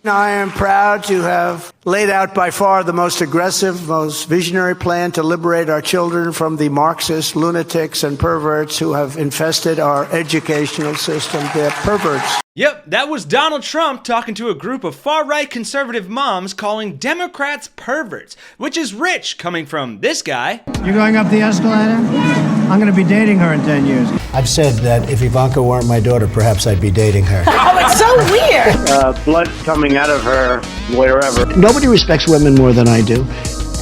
I am proud to have laid out by far the most aggressive, most visionary plan to liberate our children from the Marxist lunatics and perverts who have infested our educational system. They're perverts. Yep, that was Donald Trump talking to a group of far-right conservative moms calling Democrats perverts, which is rich coming from this guy. You're going up the escalator? I'm going to be dating her in 10 years. I've said that if Ivanka weren't my daughter, perhaps I'd be dating her. Oh, it's so weird. Blood coming out of her wherever. Nobody respects women more than I do.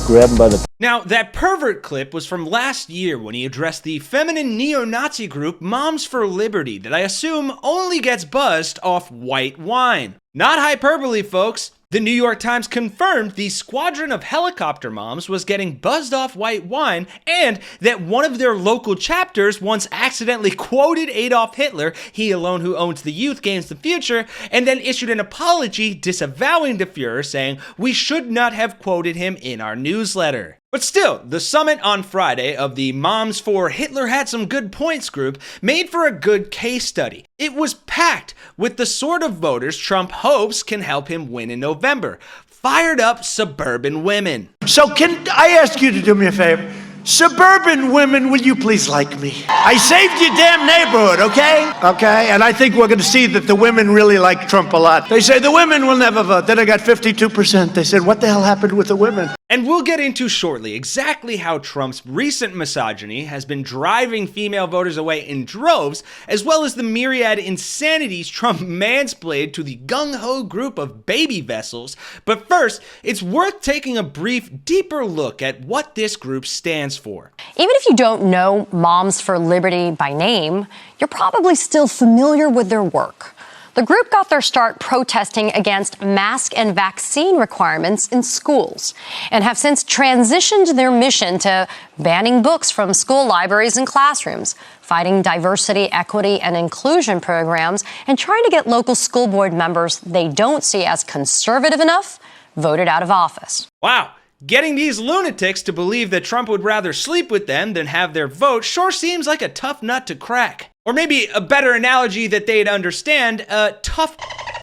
Grab them by the... Now, that pervert clip was from last year when he addressed the feminine neo-Nazi group Moms for Liberty that I assume only gets buzzed off white wine. Not hyperbole, folks. The New York Times confirmed the squadron of helicopter moms was getting buzzed off white wine and that one of their local chapters once accidentally quoted Adolf Hitler, he alone who owns the youth gains the future, and then issued an apology disavowing the Fuhrer, saying we should not have quoted him in our newsletter. But still, the summit on Friday of the Moms for Hitler Had Some Good Points group made for a good case study. It was packed with the sort of voters Trump hopes can help him win in November. Fired up suburban women. So can I ask you to do me a favor? Suburban women, will you please like me? I saved your damn neighborhood, okay? Okay, and I think we're going to see that the women really like Trump a lot. They say the women will never vote. Then I got 52%. They said, what the hell happened with the women? And we'll get into shortly exactly how Trump's recent misogyny has been driving female voters away in droves, as well as the myriad insanities Trump mansplained to the gung-ho group of baby vessels. But first, it's worth taking a brief, deeper look at what this group stands for. Even if you don't know Moms for Liberty by name, you're probably still familiar with their work. The group got their start protesting against mask and vaccine requirements in schools and have since transitioned their mission to banning books from school libraries and classrooms, fighting diversity, equity, and inclusion programs, and trying to get local school board members they don't see as conservative enough voted out of office. Wow. Getting these lunatics to believe that Trump would rather sleep with them than have their vote sure seems like a tough nut to crack. Or maybe a better analogy that they'd understand, tough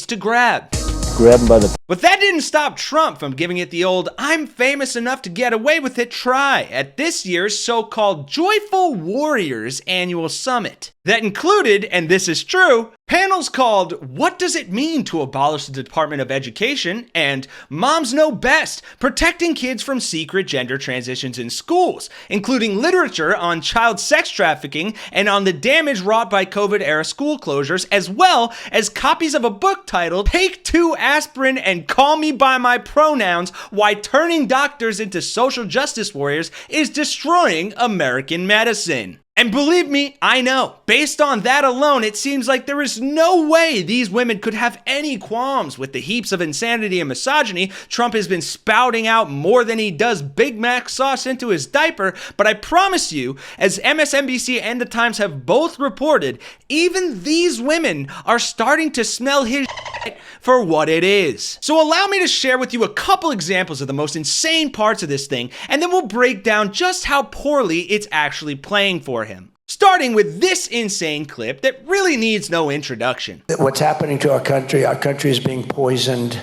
to grab. Grab them by the... But that didn't stop Trump from giving it the old I'm famous enough to get away with it try at this year's so-called Joyful Warriors annual summit. That included, and this is true, panels called What Does It Mean to Abolish the Department of Education and Moms Know Best, Protecting Kids from Secret Gender Transitions in Schools, including literature on child sex trafficking and on the damage wrought by COVID-era school closures, as well as copies of a book titled Take 2 Aspirin and Call Me By My Pronouns, Why Turning Doctors into Social Justice Warriors is Destroying American Medicine. And believe me, I know, based on that alone, it seems like there is no way these women could have any qualms with the heaps of insanity and misogyny Trump has been spouting out more than he does Big Mac sauce into his diaper. But I promise you, as MSNBC and The Times have both reported, even these women are starting to smell his shit for what it is. So allow me to share with you a couple examples of the most insane parts of this thing, and then we'll break down just how poorly it's actually playing for him. Starting with this insane clip that really needs no introduction. What's happening to our country is being poisoned,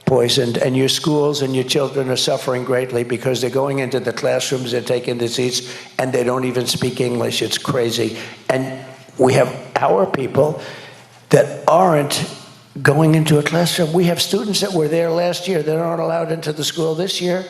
and your schools and your children are suffering greatly because they're going into the classrooms, they're taking the seats, and they don't even speak English. It's crazy. And we have our people that aren't going into a classroom. We have students that were there last year. They're not allowed into the school this year.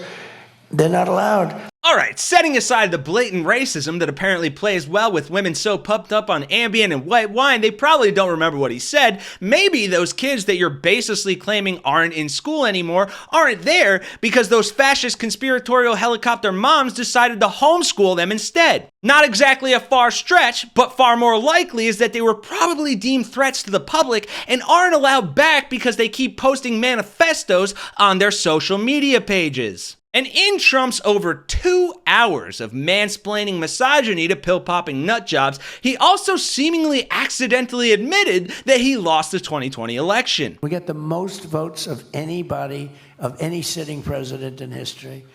They're not allowed. Alright, setting aside the blatant racism that apparently plays well with women so pumped up on Ambien and white wine they probably don't remember what he said, maybe those kids that you're baselessly claiming aren't in school anymore aren't there because those fascist conspiratorial helicopter moms decided to homeschool them instead. Not exactly a far stretch, but far more likely is that they were probably deemed threats to the public and aren't allowed back because they keep posting manifestos on their social media pages. And in Trump's over 2 hours of mansplaining misogyny to pill-popping nutjobs, he also seemingly accidentally admitted that he lost the 2020 election. We get the most votes of anybody, of any sitting president in history,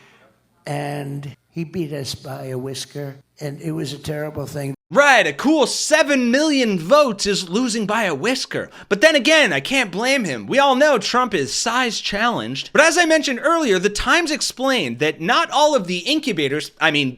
and he beat us by a whisker, and it was a terrible thing. Right, a cool 7 million votes is losing by a whisker. But then again, I can't blame him. We all know Trump is size challenged. But as I mentioned earlier, the Times explained that not all of the incubators,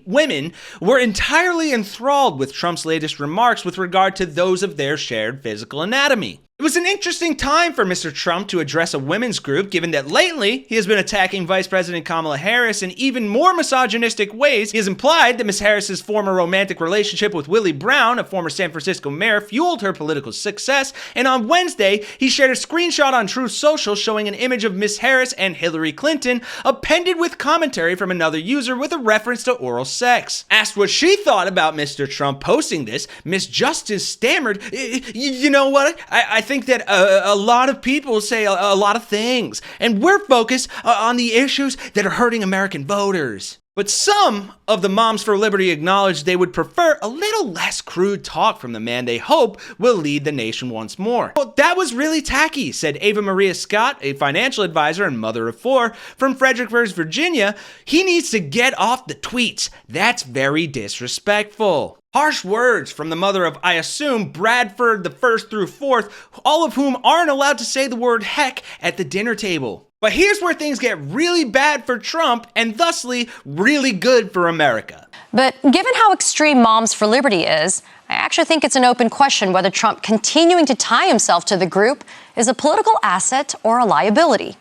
women, were entirely enthralled with Trump's latest remarks with regard to those of their shared physical anatomy. It was an interesting time for Mr. Trump to address a women's group, given that lately he has been attacking Vice President Kamala Harris in even more misogynistic ways. He has implied that Ms. Harris's former romantic relationship with Willie Brown, a former San Francisco mayor, fueled her political success, and on Wednesday, he shared a screenshot on Truth Social showing an image of Ms. Harris and Hillary Clinton, appended with commentary from another user with a reference to oral sex. Asked what she thought about Mr. Trump posting this, Ms. Justice stammered, "You know what? I think that a lot of people say a lot of things, and we're focused on the issues that are hurting American voters." But some of the Moms for Liberty acknowledged they would prefer a little less crude talk from the man they hope will lead the nation once more. "Well, that was really tacky," said Ava Maria Scott, a financial advisor and mother of 4 from Fredericksburg, Virginia. "He needs to get off the tweets. That's very disrespectful." Harsh words from the mother of, I assume, Bradford the 1st through 4th, all of whom aren't allowed to say the word heck at the dinner table. But here's where things get really bad for Trump and thusly really good for America. But given how extreme Moms for Liberty is, I actually think it's an open question whether Trump continuing to tie himself to the group is a political asset or a liability.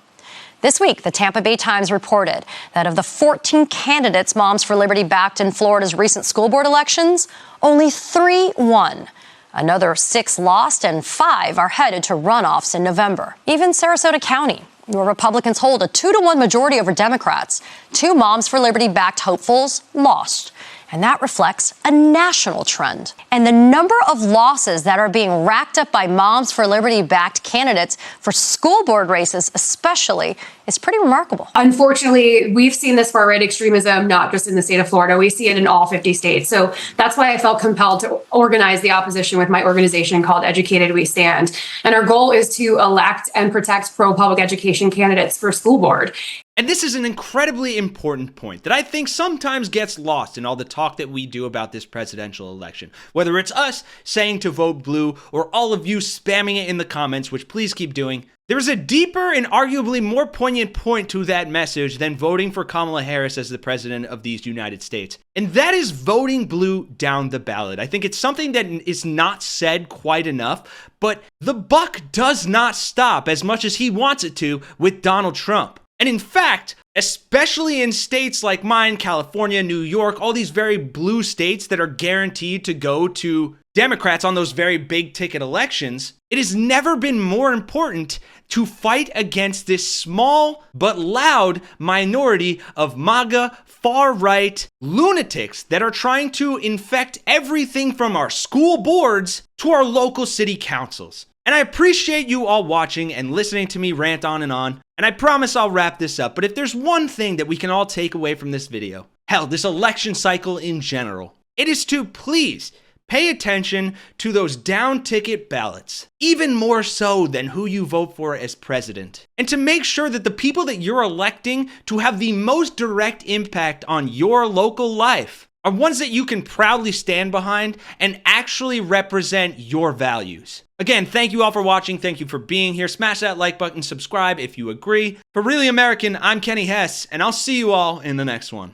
This week, the Tampa Bay Times reported that of the 14 candidates Moms for Liberty backed in Florida's recent school board elections, only 3 won. Another 6 lost and 5 are headed to runoffs in November. Even Sarasota County, where Republicans hold a 2-to-1 majority over Democrats, 2 Moms for Liberty backed hopefuls lost. And that reflects a national trend. And the number of losses that are being racked up by Moms for Liberty-backed candidates for school board races especially is pretty remarkable. Unfortunately, we've seen this far-right extremism not just in the state of Florida. We see it in all 50 states. So that's why I felt compelled to organize the opposition with my organization called Educated We Stand. And our goal is to elect and protect pro-public education candidates for school board. And this is an incredibly important point that I think sometimes gets lost in all the talk that we do about this presidential election. Whether it's us saying to vote blue or all of you spamming it in the comments, which please keep doing, there is a deeper and arguably more poignant point to that message than voting for Kamala Harris as the president of these United States. And that is voting blue down the ballot. I think it's something that is not said quite enough, but the buck does not stop as much as he wants it to with Donald Trump. And in fact, especially in states like mine, California, New York, all these very blue states that are guaranteed to go to Democrats on those very big ticket elections, it has never been more important to fight against this small but loud minority of MAGA far-right lunatics that are trying to infect everything from our school boards to our local city councils. And I appreciate you all watching and listening to me rant on, and I promise I'll wrap this up, but if there's one thing that we can all take away from this video, hell, this election cycle in general, it is to please pay attention to those down-ticket ballots, even more so than who you vote for as president, and to make sure that the people that you're electing to have the most direct impact on your local life are ones that you can proudly stand behind and actually represent your values. Again, thank you all for watching. Thank you for being here. Smash that like button, subscribe if you agree. For Really American, I'm Kenny Hesse, and I'll see you all in the next one.